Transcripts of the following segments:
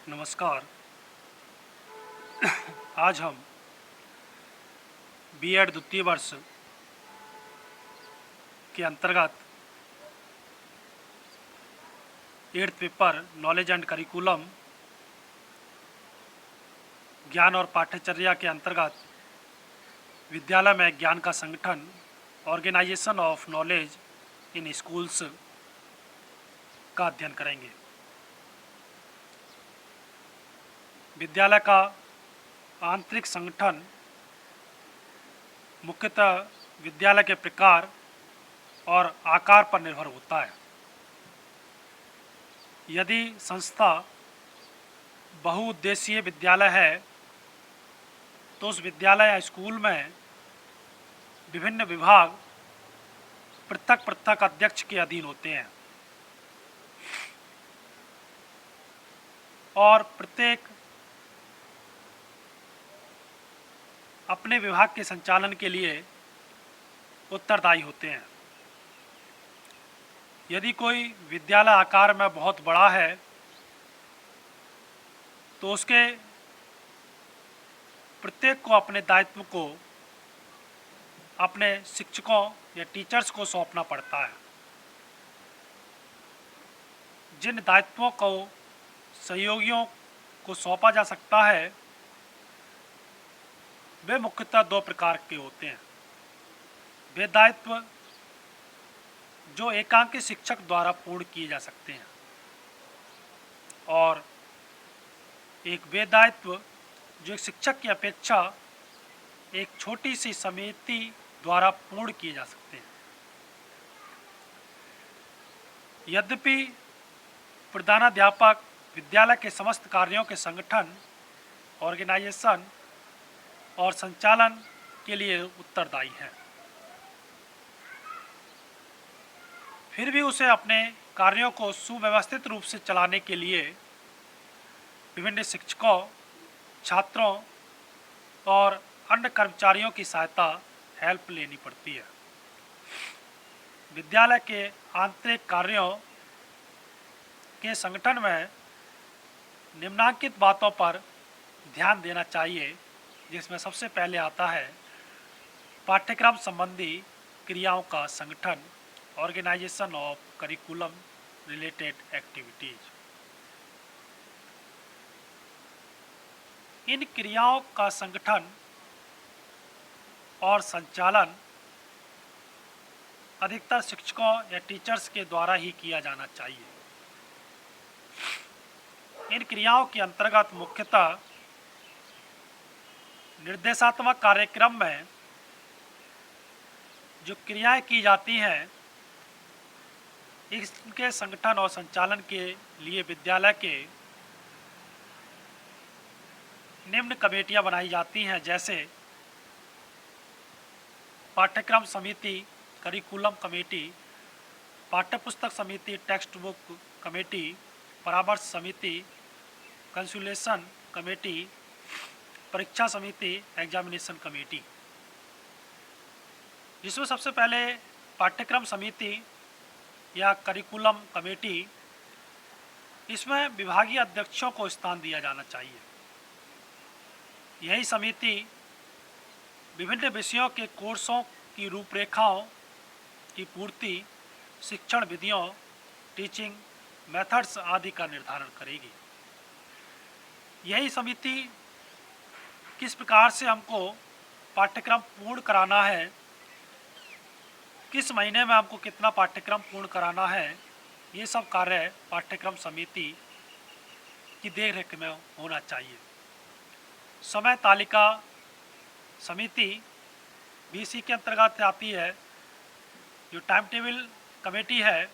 नमस्कार। आज हम बीएड द्वितीय वर्ष के अंतर्गत 8th paper knowledge and curriculum ज्ञान और पाठ्यचर्या के अंतर्गत विद्यालय में ज्ञान का संगठन organisation of knowledge in schools का अध्ययन करेंगे। विद्यालय का आंतरिक संगठन मुख्यतः विद्यालय के प्रकार और आकार पर निर्भर होता है। यदि संस्था बहुउद्देशीय विद्यालय है तो उस विद्यालय या स्कूल में विभिन्न विभाग पृथक पृथक अध्यक्ष के अधीन होते हैं और प्रत्येक अपने विभाग के संचालन के लिए उत्तरदायी होते हैं। यदि कोई विद्यालय आकार में बहुत बड़ा है तो उसके प्रत्येक को अपने दायित्व को अपने शिक्षकों या टीचर्स को सौंपना पड़ता है। जिन दायित्वों को सहयोगियों को सौंपा जा सकता है वे मुख्यतः दो प्रकार के होते हैं। वे दायित्व जो एकांकी शिक्षक द्वारा पूर्ण किए जा सकते हैं और एक वे दायित्व जो एक शिक्षक की अपेक्षा एक छोटी सी समिति द्वारा पूर्ण किए जा सकते हैं। यद्यपि प्रधानाध्यापक विद्यालय के समस्त कार्यों के संगठन, ऑर्गेनाइजेशन और संचालन के लिए उत्तरदायी हैं, फिर भी उसे अपने कार्यों को सुव्यवस्थित रूप से चलाने के लिए विभिन्न शिक्षकों, छात्रों और अन्य कर्मचारियों की सहायता हेल्प लेनी पड़ती है। विद्यालय के आंतरिक कार्यों के संगठन में निम्नलिखित बातों पर ध्यान देना चाहिए, जिसमें सबसे पहले आता है पाठ्यक्रम संबंधी क्रियाओं का संगठन, organisation of curriculum related activities. इन क्रियाओं का संगठन और संचालन अधिकतर शिक्षकों या टीचर्स के द्वारा ही किया जाना चाहिए। इन क्रियाओं के अंतर्गत मुख्यतः निर्देशात्मक कार्यक्रम में जो क्रियाएं की जाती हैं इसके संगठन और संचालन के लिए विद्यालय के निम्न कमेटियां बनाई जाती हैं, जैसे पाठ्यक्रम समिति, करिकुलम कमेटी, पाठ्यपुस्तक समिति, टेक्स्ट बुक कमेटी, परामर्श समिति, कंसुलेशन कमेटी, परीक्षा समिति, एग्जामिनेशन कमेटी। जिसमें सबसे पहले पाठ्यक्रम समिति या करिकुलम कमेटी, इसमें विभागीय अध्यक्षों को स्थान दिया जाना चाहिए। यही समिति विभिन्न विषयों के कोर्सों की रूपरेखाओं की पूर्ति, शिक्षण विधियों, टीचिंग मेथड्स आदि का निर्धारण करेगी। यही समिति किस प्रकार से हमको पाठ्यक्रम पूर्ण कराना है, किस महीने में हमको कितना पाठ्यक्रम पूर्ण कराना है, ये सब कार्य पाठ्यक्रम समिति की देखरेख में होना चाहिए। समय तालिका समिति भी इसी के अंतर्गत आती है। जो टाइम टेबल कमेटी है,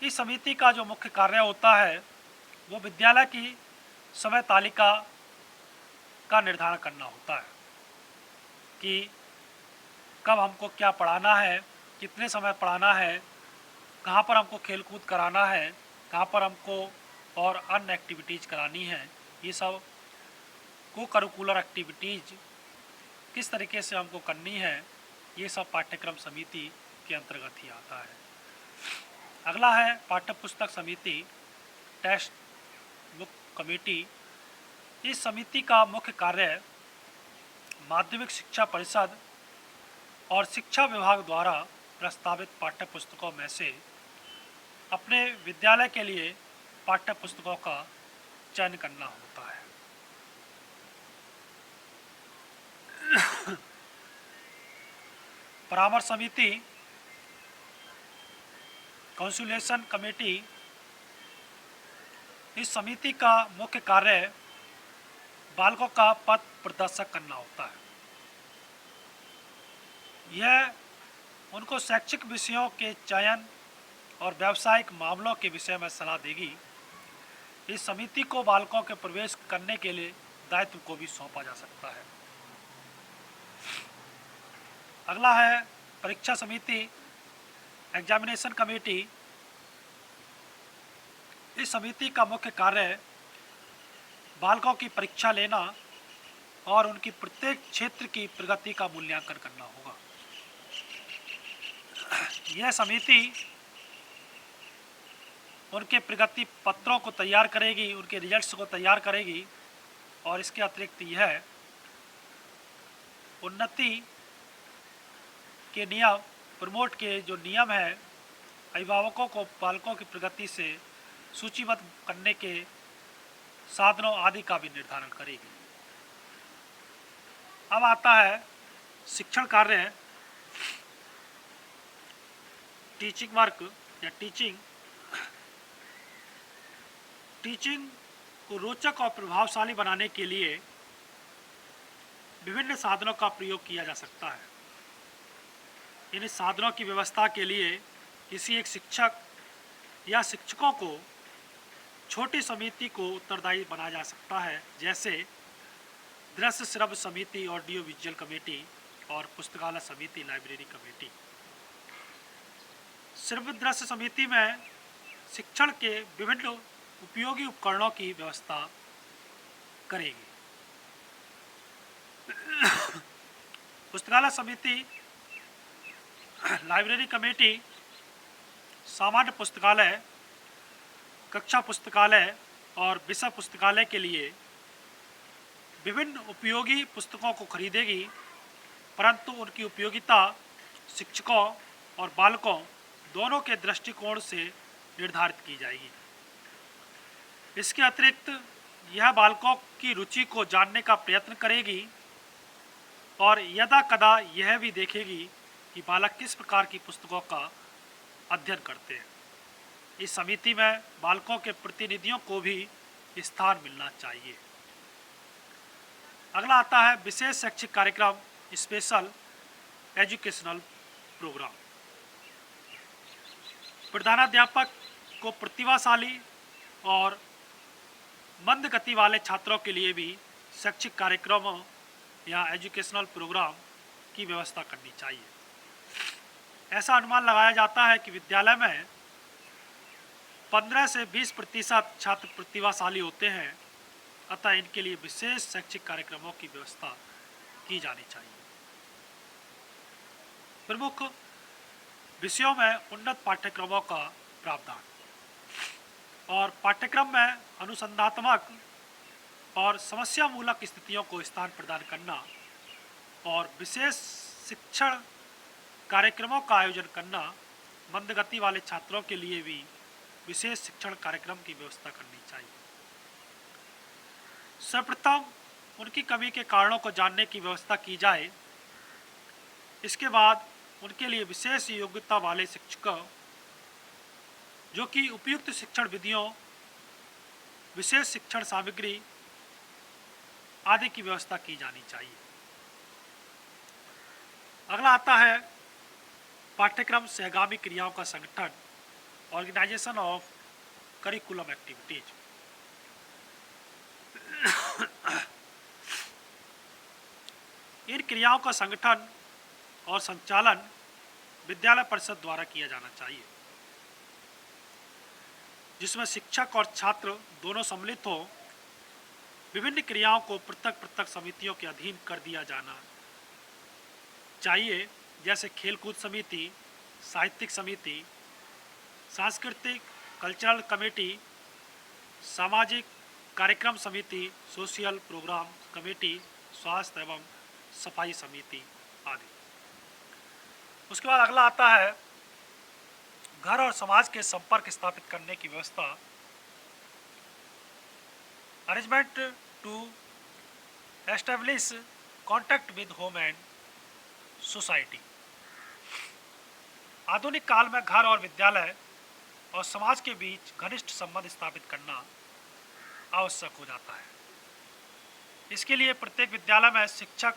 इस समिति का जो मुख्य कार्य होता है वो विद्यालय की समय तालिका का निर्धारण करना होता है कि कब हमको क्या पढ़ाना है, कितने समय पढ़ाना है, कहाँ पर हमको खेलकूद कराना है, कहाँ पर हमको और अन्य एक्टिविटीज़ करानी है। ये सब को करिकुलर एक्टिविटीज़ किस तरीके से हमको करनी है, ये सब पाठ्यक्रम समिति के अंतर्गत ही आता है। अगला है पाठ्यपुस्तक समिति, टेक्स्ट कमेटी। इस समिति का मुख्य कार्य माध्यमिक शिक्षा परिषद और शिक्षा विभाग द्वारा प्रस्तावित पाठ्य पुस्तकों में से अपने विद्यालय के लिए पाठ्य पुस्तकों का चयन करना होता है। परामर्श समिति, कंसुलेशन कमेटी। इस समिति का मुख्य कार्य बालकों का पथ प्रदर्शक करना होता है। यह उनको शैक्षिक विषयों के चयन और व्यावसायिक मामलों के विषय में सलाह देगी। इस समिति को बालकों के प्रवेश करने के लिए दायित्व को भी सौंपा जा सकता है। अगला है परीक्षा समिति, एग्जामिनेशन कमेटी। इस समिति का मुख्य कार्य बालकों की परीक्षा लेना और उनकी प्रत्येक क्षेत्र की प्रगति का मूल्यांकन करना होगा। यह समिति उनके प्रगति पत्रों को तैयार करेगी, उनके रिजल्ट्स को तैयार करेगी और इसके अतिरिक्त यह उन्नति के नियम, प्रमोट के जो नियम है, अभिभावकों को बालकों की प्रगति से सूचीबद्ध करने के साधनों आदि का भी निर्धारण करेगी। अब आता है शिक्षण कार्य, टीचिंग वर्क या टीचिंग। टीचिंग को रोचक और प्रभावशाली बनाने के लिए विभिन्न साधनों का प्रयोग किया जा सकता है। इन साधनों की व्यवस्था के लिए किसी एक शिक्षक या शिक्षकों को छोटी समिति को उत्तरदायी बनाया जा सकता है, जैसे दृश्य श्रव्य समिति, ऑडियो विजुअल कमेटी और पुस्तकालय समिति, लाइब्रेरी कमेटी। श्रव्य दृश्य समिति में शिक्षण के विभिन्न उपयोगी उपकरणों की व्यवस्था करेगी। पुस्तकालय समिति, लाइब्रेरी कमेटी सामान्य पुस्तकालय, कक्षा पुस्तकालय और विषय पुस्तकालय के लिए विभिन्न उपयोगी पुस्तकों को खरीदेगी, परंतु उनकी उपयोगिता शिक्षकों और बालकों दोनों के दृष्टिकोण से निर्धारित की जाएगी। इसके अतिरिक्त यह बालकों की रुचि को जानने का प्रयत्न करेगी और यदा कदा यह भी देखेगी कि बालक किस प्रकार की पुस्तकों का अध्ययन करते हैं। इस समिति में बालकों के प्रतिनिधियों को भी स्थान मिलना चाहिए। अगला आता है विशेष शैक्षिक कार्यक्रम, स्पेशल एजुकेशनल प्रोग्राम। प्रधानाध्यापक को प्रतिभाशाली और मंद गति वाले छात्रों के लिए भी शैक्षिक कार्यक्रमों या एजुकेशनल प्रोग्राम की व्यवस्था करनी चाहिए। ऐसा अनुमान लगाया जाता है कि विद्यालय में 15 से 20% छात्र प्रतिभाशाली होते हैं, अतः इनके लिए विशेष शैक्षिक कार्यक्रमों की व्यवस्था की जानी चाहिए। प्रमुख विषयों में उन्नत पाठ्यक्रमों का प्रावधान और पाठ्यक्रम में अनुसंधानात्मक और समस्या मूलक स्थितियों को स्थान प्रदान करना और विशेष शिक्षण कार्यक्रमों का आयोजन करना। मंदगति वाले छात्रों के लिए भी विशेष शिक्षण कार्यक्रम की व्यवस्था करनी चाहिए। सर्वप्रथम उनकी कमी के कारणों को जानने की व्यवस्था की जाए। इसके बाद उनके लिए विशेष योग्यता वाले शिक्षकों जो कि उपयुक्त शिक्षण विधियों, विशेष शिक्षण सामग्री आदि की व्यवस्था की जानी चाहिए। अगला आता है पाठ्यक्रम सहगामी क्रियाओं का संगठन, ऑर्गेनाइजेशन ऑफ करिकुलम एक्टिविटीज। इन क्रियाओं का संगठन और संचालन विद्यालय परिषद द्वारा किया जाना चाहिए, जिसमें शिक्षक और छात्र दोनों सम्मिलित हो। विभिन्न क्रियाओं को पृथक पृथक समितियों के अधीन कर दिया जाना चाहिए, जैसे खेलकूद समिति, साहित्यिक समिति, सांस्कृतिक कल्चरल कमेटी, सामाजिक कार्यक्रम समिति, सोशल प्रोग्राम कमेटी, स्वास्थ्य एवं सफाई समिति आदि। उसके बाद अगला आता है घर और समाज के संपर्क स्थापित करने की व्यवस्था, arrangement to establish contact with home and society. आधुनिक काल में घर और विद्यालय और समाज के बीच घनिष्ठ संबंध स्थापित करना आवश्यक हो जाता है। इसके लिए प्रत्येक विद्यालय में शिक्षक,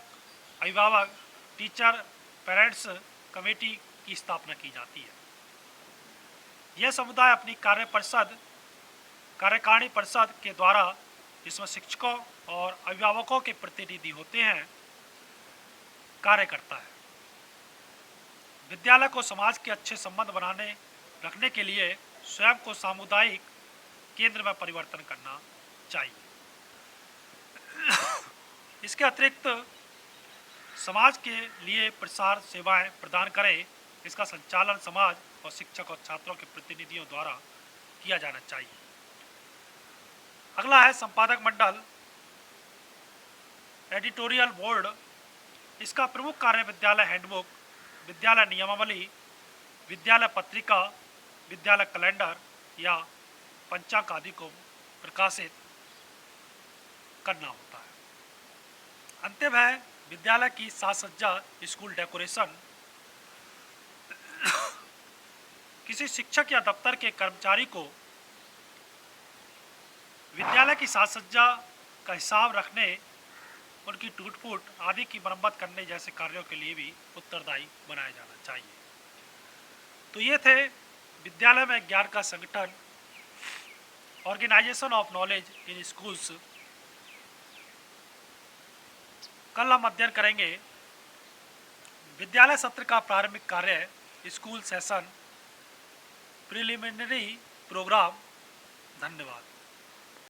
अभिभावक, टीचर, पेरेंट्स कमेटी की स्थापना की जाती है। यह समुदाय अपनी कार्यकारिणी परिषद के द्वारा, जिसमें शिक्षकों और अभिभावकों के प्रतिनिधि होते हैं, कार्य करता है। विद्यालय को समाज के अच्छे संबंध बनाने रखने के लिए स्वयं को सामुदायिक केंद्र में परिवर्तन करना चाहिए। इसके अतिरिक्त समाज के लिए प्रसार सेवाएं प्रदान करें। इसका संचालन समाज और शिक्षक और छात्रों के प्रतिनिधियों द्वारा किया जाना चाहिए। अगला है संपादक मंडल, एडिटोरियल बोर्ड। इसका प्रमुख कार्य विद्यालय हैंडबुक, विद्यालय नियमावली, विद्यालय पत्रिका, विद्यालय कैलेंडर या पंचांग आदि को प्रकाशित करना होता है। अंतिम है विद्यालय की साज सज्जा, स्कूल डेकोरेशन। किसी शिक्षक या दफ्तर के कर्मचारी को विद्यालय की साज सज्जा का हिसाब रखने, उनकी टूट फूट आदि की मरम्मत करने जैसे कार्यों के लिए भी उत्तरदायी बनाया जाना चाहिए। तो ये थे विद्यालय में ज्ञान का संगठन, organisation of knowledge in schools. कल हम अध्ययन करेंगे विद्यालय सत्र का प्रारंभिक कार्य, स्कूल सेशन, प्रिलिमिनरी प्रोग्राम। धन्यवाद।